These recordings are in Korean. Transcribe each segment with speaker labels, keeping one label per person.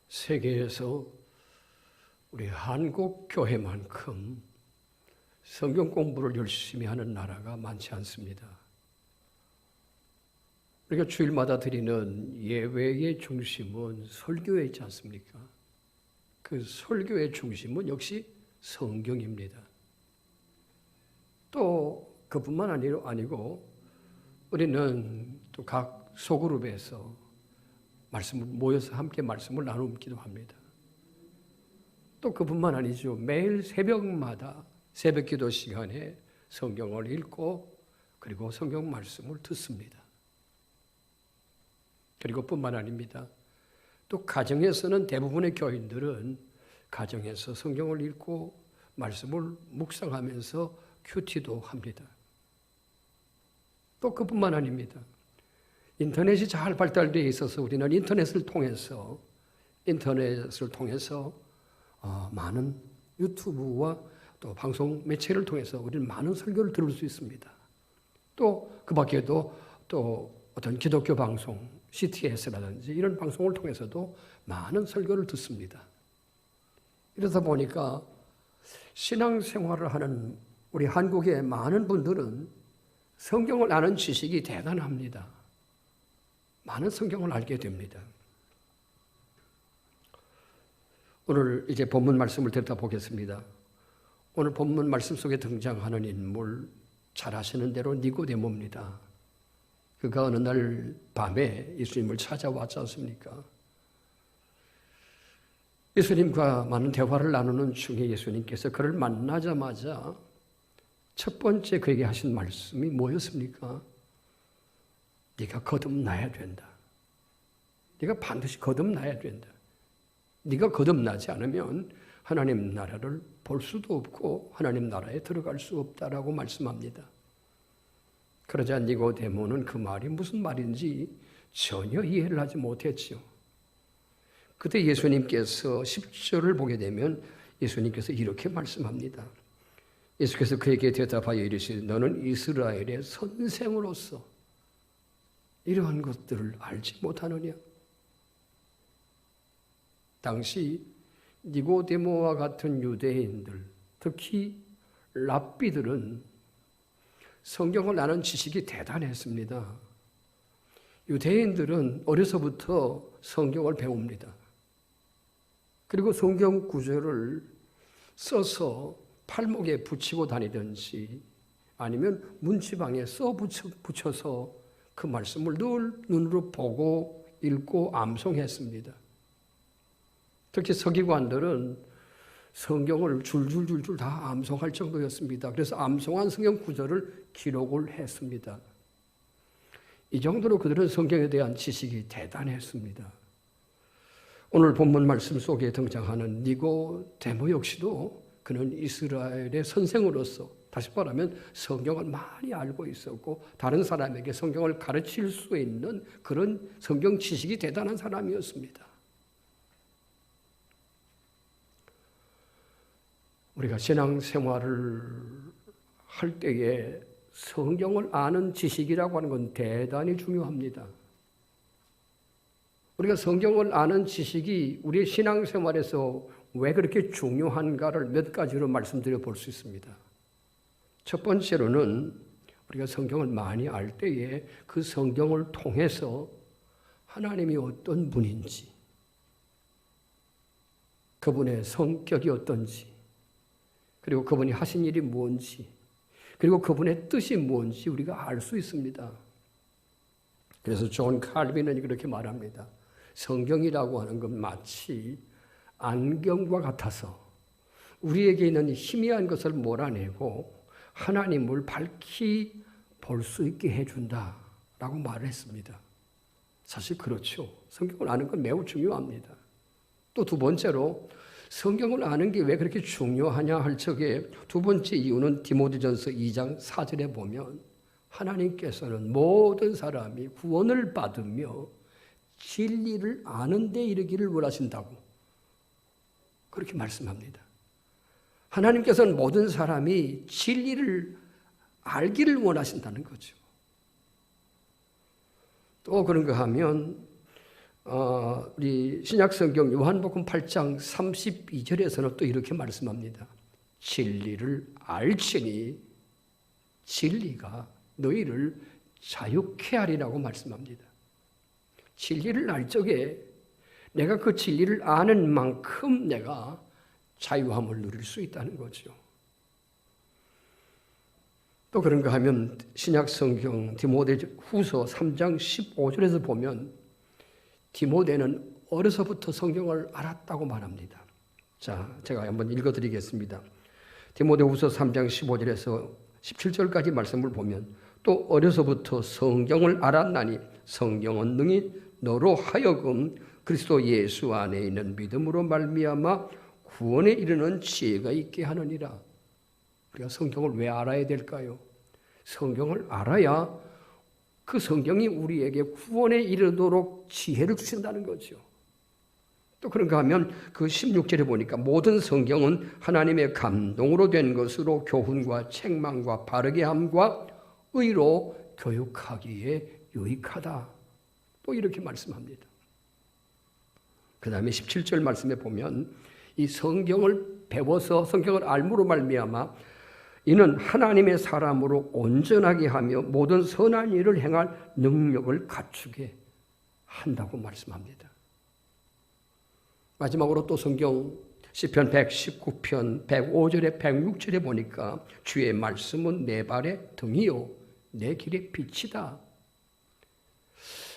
Speaker 1: 세계에서 우리 한국 교회만큼 성경 공부를 열심히 하는 나라가 많지 않습니다. 우리가 주일마다 드리는 예배의 중심은 설교에 있지 않습니까? 그 설교의 중심은 역시 성경입니다. 또 그뿐만 아니고 우리는 또 각 소그룹에서 말씀을 모여서 함께 말씀을 나누기도 합니다. 또 그뿐만 아니죠. 매일 새벽마다 새벽 기도 시간에 성경을 읽고 그리고 성경 말씀을 듣습니다. 그리고 뿐만 아닙니다. 또 가정에서는 대부분의 교인들은 가정에서 성경을 읽고 말씀을 묵상하면서 큐티도 합니다. 또 그뿐만 아닙니다. 인터넷이 잘 발달되어 있어서 우리는 인터넷을 통해서 많은 유튜브와 또 방송 매체를 통해서 우리는 많은 설교를 들을 수 있습니다. 또 그 밖에도 또 어떤 기독교 방송, CTS라든지 이런 방송을 통해서도 많은 설교를 듣습니다. 이러다 보니까 신앙생활을 하는 우리 한국의 많은 분들은 성경을 아는 지식이 대단합니다. 많은 성경을 알게 됩니다. 오늘 이제 본문 말씀을 들여다보겠습니다. 오늘 본문 말씀 속에 등장하는 인물, 잘 아시는 대로 니고데모입니다. 그가 어느 날 밤에 예수님을 찾아왔지 않습니까? 예수님과 많은 대화를 나누는 중에 예수님께서 그를 만나자마자 첫 번째 그에게 하신 말씀이 뭐였습니까? 네가 거듭나야 된다. 네가 반드시 거듭나야 된다. 네가 거듭나지 않으면 하나님 나라를 볼 수도 없고 하나님 나라에 들어갈 수 없다라고 말씀합니다. 그러자 니고데모는 그 말이 무슨 말인지 전혀 이해를 하지 못했지요. 그때 예수님께서 10절을 보게 되면 예수님께서 이렇게 말씀합니다. 예수께서 그에게 대답하여 이르시되 너는 이스라엘의 선생으로서 이러한 것들을 알지 못하느냐? 당시 니고데모와 같은 유대인들, 특히 랍비들은 성경을 아는 지식이 대단했습니다. 유대인들은 어려서부터 성경을 배웁니다. 그리고 성경 구절을 써서 팔목에 붙이고 다니든지 아니면 문지방에 써 붙여서 그 말씀을 늘 눈으로 보고 읽고 암송했습니다. 특히 서기관들은 성경을 줄줄줄줄 다 암송할 정도였습니다. 그래서 암송한 성경 구절을 기록을 했습니다. 이 정도로 그들은 성경에 대한 지식이 대단했습니다. 오늘 본문 말씀 속에 등장하는 니고데모 역시도 그는 이스라엘의 선생으로서 다시 말하면 성경을 많이 알고 있었고 다른 사람에게 성경을 가르칠 수 있는 그런 성경 지식이 대단한 사람이었습니다. 우리가 신앙생활을 할 때에 성경을 아는 지식이라고 하는 건 대단히 중요합니다. 우리가 성경을 아는 지식이 우리의 신앙생활에서 왜 그렇게 중요한가를 몇 가지로 말씀드려 볼 수 있습니다. 첫 번째로는 우리가 성경을 많이 알 때에 그 성경을 통해서 하나님이 어떤 분인지, 그분의 성격이 어떤지, 그리고 그분이 하신 일이 뭔지, 그리고 그분의 뜻이 뭔지 우리가 알 수 있습니다. 그래서 존 칼빈은 그렇게 말합니다. 성경이라고 하는 건 마치 안경과 같아서 우리에게 있는 희미한 것을 몰아내고 하나님을 밝히 볼 수 있게 해준다라고 말을 했습니다. 사실 그렇죠. 성경을 아는 건 매우 중요합니다. 또 두 번째로 성경을 아는 게 왜 그렇게 중요하냐 할 적에 두 번째 이유는 디모데전서 2장 4절에 보면 하나님께서는 모든 사람이 구원을 받으며 진리를 아는 데 이르기를 원하신다고 그렇게 말씀합니다. 하나님께서는 모든 사람이 진리를 알기를 원하신다는 거죠. 또 그런가 하면 우리 신약성경 요한복음 8장 32절에서는 또 이렇게 말씀합니다. 진리를 알지니 진리가 너희를 자유케 하리라고 말씀합니다. 진리를 알 적에 내가 그 진리를 아는 만큼 내가 자유함을 누릴 수 있다는 거죠. 또 그런가 하면 신약성경 디모데후서 3장 15절에서 보면 디모데는 어려서부터 성경을 알았다고 말합니다. 자, 제가 한번 읽어드리겠습니다. 디모데후서 3장 15절에서 17절까지 말씀을 보면 또 어려서부터 성경을 알았나니 성경은 능히 너로 하여금 그리스도 예수 안에 있는 믿음으로 말미암아 구원에 이르는 지혜가 있게 하느니라. 우리가 성경을 왜 알아야 될까요? 성경을 알아야 그 성경이 우리에게 구원에 이르도록 지혜를 주신다는 거죠. 또 그런가 하면 그 16절에 보니까 모든 성경은 하나님의 감동으로 된 것으로 교훈과 책망과 바르게 함과 의로 교육하기에 유익하다. 또 이렇게 말씀합니다. 그 다음에 17절 말씀에 보면 이 성경을 배워서 성경을 알므로 말미암아 이는 하나님의 사람으로 온전하게 하며 모든 선한 일을 행할 능력을 갖추게 한다고 말씀합니다. 마지막으로 또 성경 시편 119편 105절에 106절에 보니까 주의 말씀은 내 발의 등이요 내 길의 빛이다.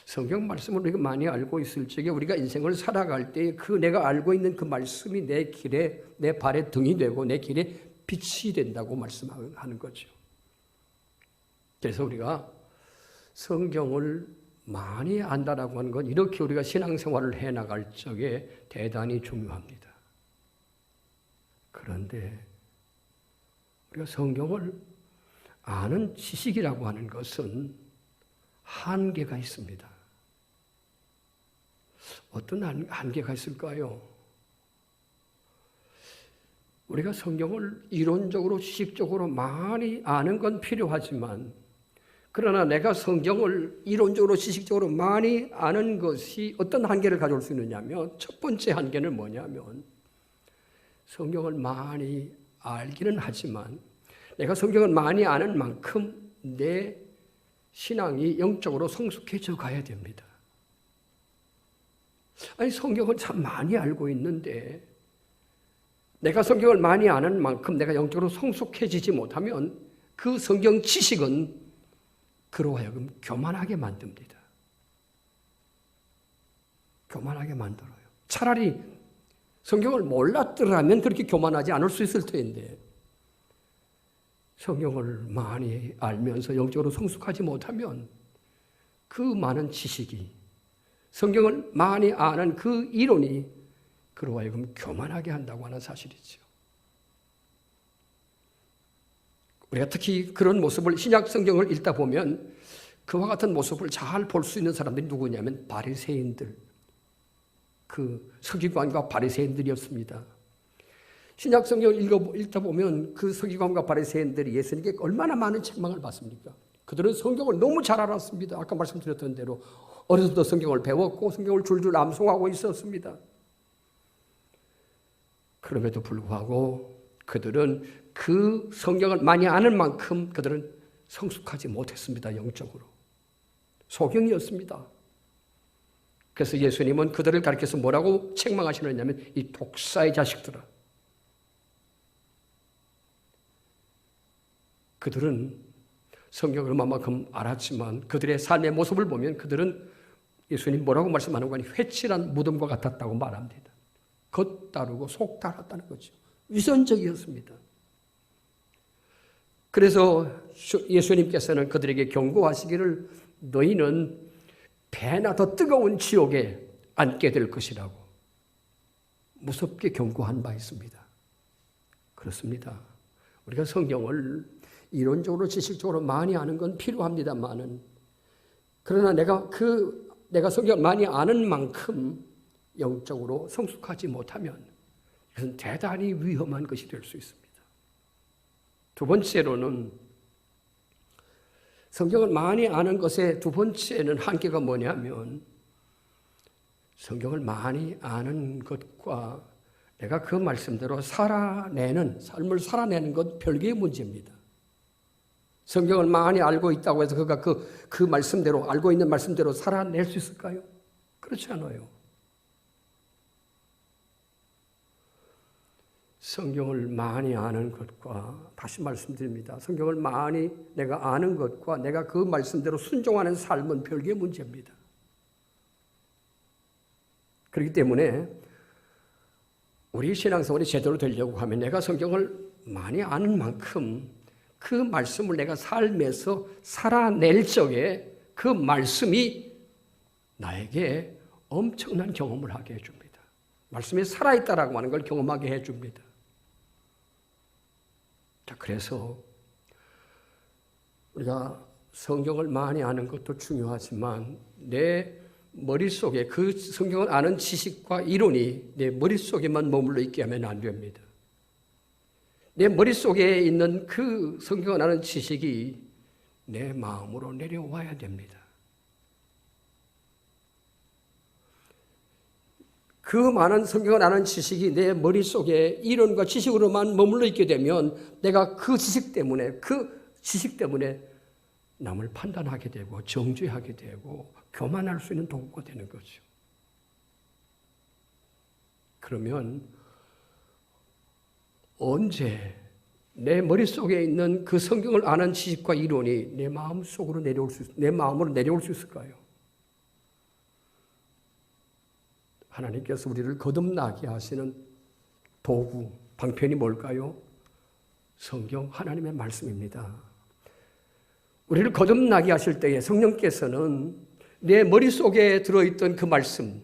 Speaker 1: 성경 말씀을 우리가 많이 알고 있을 적에 우리가 인생을 살아갈 때 그 내가 알고 있는 그 말씀이 내 길에 내 발의 등이 되고 내 길에 빛이 된다고 말씀하는 거죠. 그래서 우리가 성경을 많이 안다라고 하는 건 이렇게 우리가 신앙생활을 해나갈 적에 대단히 중요합니다. 그런데 우리가 성경을 아는 지식이라고 하는 것은 한계가 있습니다. 어떤 한계가 있을까요? 우리가 성경을 이론적으로 지식적으로 많이 아는 건 필요하지만 그러나 내가 성경을 이론적으로 지식적으로 많이 아는 것이 어떤 한계를 가져올 수 있느냐면 첫 번째 한계는 뭐냐면 성경을 많이 알기는 하지만 내가 성경을 많이 아는 만큼 내 신앙이 영적으로 성숙해져 가야 됩니다. 아니 성경을 참 많이 알고 있는데 내가 성경을 많이 아는 만큼 내가 영적으로 성숙해지지 못하면 그 성경 지식은 그로 하여금 교만하게 만듭니다. 교만하게 만들어요. 차라리 성경을 몰랐더라면 그렇게 교만하지 않을 수 있을 텐데 성경을 많이 알면서 영적으로 성숙하지 못하면 그 많은 지식이 성경을 많이 아는 그 이론이 그로 하여금 교만하게 한다고 하는 사실이죠. 우리가 특히 그런 모습을 신약 성경을 읽다 보면 그와 같은 모습을 잘 볼 수 있는 사람들이 누구냐면 바리새인들, 그 서기관과 바리새인들이었습니다. 신약 성경을 읽다 보면 그 서기관과 바리새인들이 예수님께 얼마나 많은 책망을 받습니까? 그들은 성경을 너무 잘 알았습니다. 아까 말씀드렸던 대로 어려서부터 성경을 배웠고 성경을 줄줄 암송하고 있었습니다. 그럼에도 불구하고 그들은 그 성경을 많이 아는 만큼 그들은 성숙하지 못했습니다. 영적으로. 소경이었습니다. 그래서 예수님은 그들을 가리켜서 뭐라고 책망하시느냐면 이 독사의 자식들아. 그들은 성경을 얼마만큼 알았지만 그들의 삶의 모습을 보면 그들은 예수님 뭐라고 말씀하는 거니 회칠한 무덤과 같았다고 말합니다. 겉다르고 속달았다는 거죠. 위선적이었습니다. 그래서 예수님께서는 그들에게 경고하시기를 너희는 배나 더 뜨거운 지옥에 앉게 될 것이라고 무섭게 경고한 바 있습니다. 그렇습니다. 우리가 성경을 이론적으로 지식적으로 많이 아는 건 필요합니다만은 그러나 내가 성경을 많이 아는 만큼 영적으로 성숙하지 못하면 이것은 대단히 위험한 것이 될 수 있습니다. 두 번째로는 성경을 많이 아는 것의 두 번째는 한계가 뭐냐면 성경을 많이 아는 것과 내가 그 말씀대로 삶을 살아내는 것 별개의 문제입니다. 성경을 많이 알고 있다고 해서 그가 그 말씀대로, 알고 있는 말씀대로 살아낼 수 있을까요? 그렇지 않아요. 성경을 많이 아는 것과, 다시 말씀드립니다. 성경을 많이 내가 아는 것과 내가 그 말씀대로 순종하는 삶은 별개의 문제입니다. 그렇기 때문에 우리 신앙생활이 제대로 되려고 하면 내가 성경을 많이 아는 만큼 그 말씀을 내가 삶에서 살아낼 적에 그 말씀이 나에게 엄청난 경험을 하게 해줍니다. 말씀이 살아있다라고 하는 걸 경험하게 해줍니다. 자, 그래서 우리가 성경을 많이 아는 것도 중요하지만 내 머릿속에 그 성경을 아는 지식과 이론이 내 머릿속에만 머물러 있게 하면 안 됩니다. 내 머릿속에 있는 그 성경을 아는 지식이 내 마음으로 내려와야 됩니다. 그 많은 성경을 아는 지식이 내 머릿속에 이론과 지식으로만 머물러 있게 되면 내가 그 지식 때문에 남을 판단하게 되고 정죄하게 되고 교만할 수 있는 도구가 되는 거죠. 그러면 언제 내 머릿속에 있는 그 성경을 아는 지식과 이론이 내 마음으로 내려올 수 있을까요? 하나님께서 우리를 거듭나게 하시는 도구, 방편이 뭘까요? 성경, 하나님의 말씀입니다. 우리를 거듭나게 하실 때에 성령께서는 내 머릿속에 들어있던 그 말씀,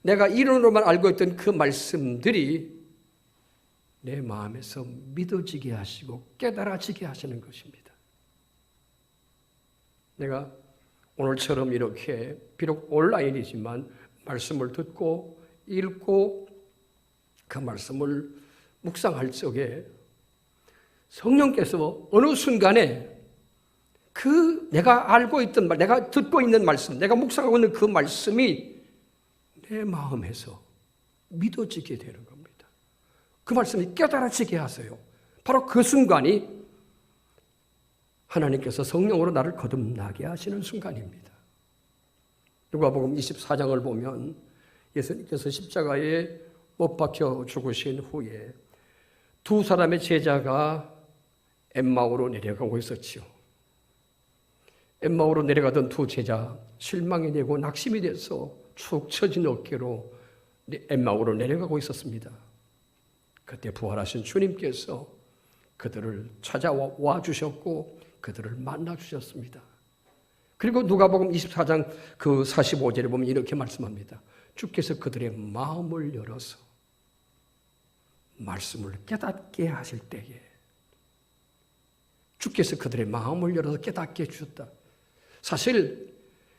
Speaker 1: 내가 이론으로만 알고 있던 그 말씀들이 내 마음에서 믿어지게 하시고 깨달아지게 하시는 것입니다. 내가 오늘처럼 이렇게 비록 온라인이지만 말씀을 듣고 읽고 그 말씀을 묵상할 적에 성령께서 어느 순간에 그 내가 알고 있던 말, 내가 듣고 있는 말씀, 내가 묵상하고 있는 그 말씀이 내 마음에서 믿어지게 되는 겁니다. 그 말씀이 깨달아지게 하세요. 바로 그 순간이 하나님께서 성령으로 나를 거듭나게 하시는 순간입니다. 누가복음 24장을 보면 예수님께서 십자가에 못 박혀 죽으신 후에 두 사람의 제자가 엠마오로 내려가고 있었지요. 엠마오로 내려가던 두 제자, 실망이 되고 낙심이 돼서 축 처진 어깨로 엠마오로 내려가고 있었습니다. 그때 부활하신 주님께서 그들을 찾아와 주셨고 그들을 만나 주셨습니다. 그리고 누가복음 24장 그 45절에 보면 이렇게 말씀합니다. 주께서 그들의 마음을 열어서 말씀을 깨닫게 하실 때에 주께서 그들의 마음을 열어서 깨닫게 해주셨다. 사실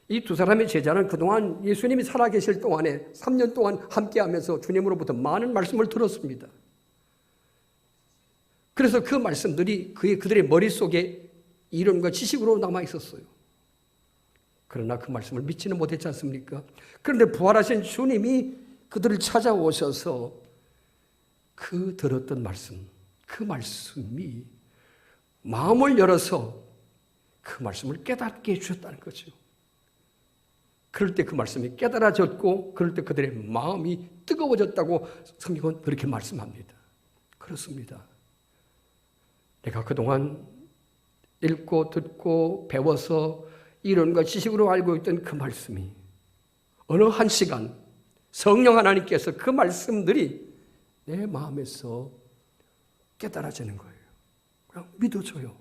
Speaker 1: 이 두 사람의 제자는 그동안 예수님이 살아계실 동안에 3년 동안 함께하면서 주님으로부터 많은 말씀을 들었습니다. 그래서 그 말씀들이 그들의 머릿속에 이론과 지식으로 남아있었어요. 그러나 그 말씀을 믿지는 못했지 않습니까? 그런데 부활하신 주님이 그들을 찾아오셔서 그 들었던 말씀, 그 말씀이 마음을 열어서 그 말씀을 깨닫게 해주셨다는 거죠. 그럴 때 그 말씀이 깨달아졌고 그럴 때 그들의 마음이 뜨거워졌다고 성경은 그렇게 말씀합니다. 그렇습니다. 내가 그동안 읽고 듣고 배워서 이론과 지식으로 알고 있던 그 말씀이 어느 한 시간 성령 하나님께서 그 말씀들이 내 마음에서 깨달아지는 거예요. 그냥 믿어져요.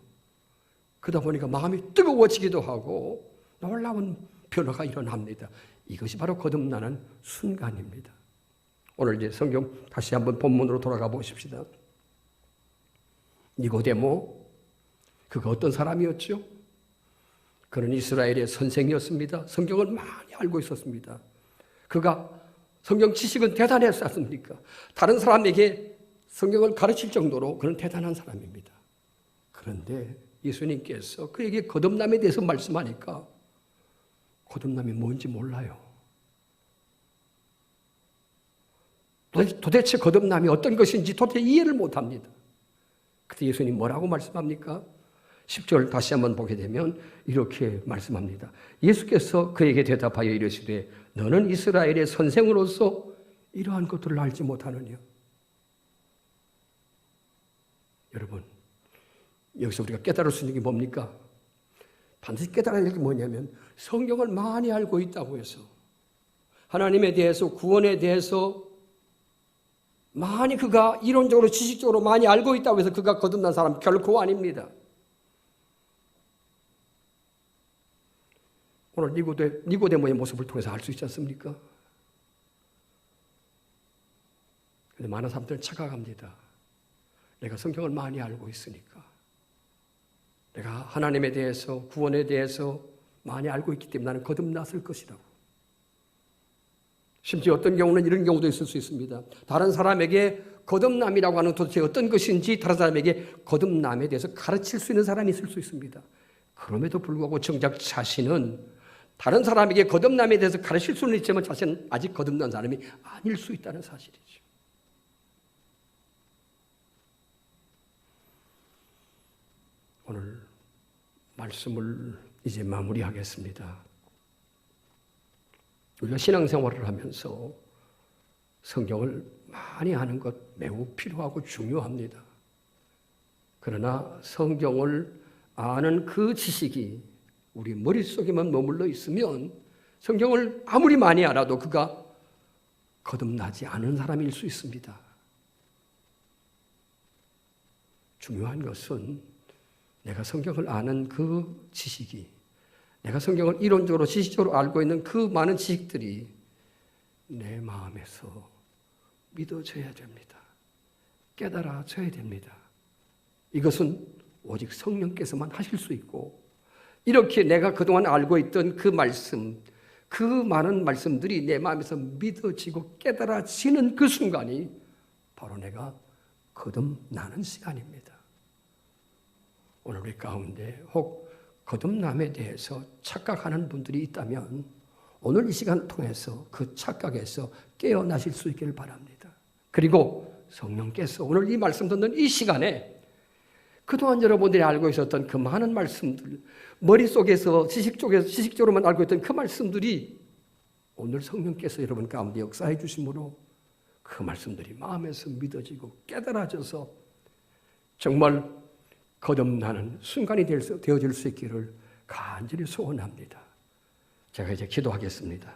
Speaker 1: 그러다 보니까 마음이 뜨거워지기도 하고 놀라운 변화가 일어납니다. 이것이 바로 거듭나는 순간입니다. 오늘 이제 성경 다시 한번 본문으로 돌아가 보십시다. 니고데모, 그가 어떤 사람이었죠? 그는 이스라엘의 선생이었습니다. 성경을 많이 알고 있었습니다. 그가 성경 지식은 대단했지 않습니까? 다른 사람에게 성경을 가르칠 정도로 그는 대단한 사람입니다. 그런데 예수님께서 그에게 거듭남에 대해서 말씀하니까 거듭남이 뭔지 몰라요. 도대체 거듭남이 어떤 것인지 도대체 이해를 못합니다. 그때 예수님 뭐라고 말씀합니까? 10절 다시 한번 보게 되면 이렇게 말씀합니다. 예수께서 그에게 대답하여 이르시되 너는 이스라엘의 선생으로서 이러한 것들을 알지 못하느냐. 여러분, 여기서 우리가 깨달을 수 있는 게 뭡니까? 반드시 깨달아야 될 게 뭐냐면 성경을 많이 알고 있다고 해서 하나님에 대해서, 구원에 대해서 많이 그가 이론적으로 지식적으로 많이 알고 있다고 해서 그가 거듭난 사람 결코 아닙니다. 오늘 니고데모의 모습을 통해서 알 수 있지 않습니까? 근데 많은 사람들은 착각합니다. 내가 성경을 많이 알고 있으니까, 내가 하나님에 대해서, 구원에 대해서 많이 알고 있기 때문에 나는 거듭났을 것이라고. 심지어 어떤 경우는 이런 경우도 있을 수 있습니다. 다른 사람에게 거듭남이라고 하는 도대체 어떤 것인지 다른 사람에게 거듭남에 대해서 가르칠 수 있는 사람이 있을 수 있습니다. 그럼에도 불구하고 정작 자신은 다른 사람에게 거듭남에 대해서 가르칠 수는 있지만 자신은 아직 거듭난 사람이 아닐 수 있다는 사실이죠. 오늘 말씀을 이제 마무리하겠습니다. 우리가 신앙생활을 하면서 성경을 많이 아는 것 매우 필요하고 중요합니다. 그러나 성경을 아는 그 지식이 우리 머릿속에만 머물러 있으면 성경을 아무리 많이 알아도 그가 거듭나지 않은 사람일 수 있습니다. 중요한 것은 내가 성경을 아는 그 지식이, 내가 성경을 이론적으로 지식적으로 알고 있는 그 많은 지식들이 내 마음에서 믿어져야 됩니다. 깨달아져야 됩니다. 이것은 오직 성령께서만 하실 수 있고, 이렇게 내가 그동안 알고 있던 그 말씀, 그 많은 말씀들이 내 마음에서 믿어지고 깨달아지는 그 순간이 바로 내가 거듭나는 시간입니다. 오늘 우리 가운데 혹 거듭남에 대해서 착각하는 분들이 있다면 오늘 이 시간을 통해서 그 착각에서 깨어나실 수 있기를 바랍니다. 그리고 성령께서 오늘 이 말씀 듣는 이 시간에 그동안 여러분들이 알고 있었던 그 많은 말씀들, 머릿속에서 지식적으로만 알고 있던 그 말씀들이 오늘 성령께서 여러분 가운데 역사해 주심으로 그 말씀들이 마음에서 믿어지고 깨달아져서 정말 거듭나는 순간이 되어질 수 있기를 간절히 소원합니다. 제가 이제 기도하겠습니다.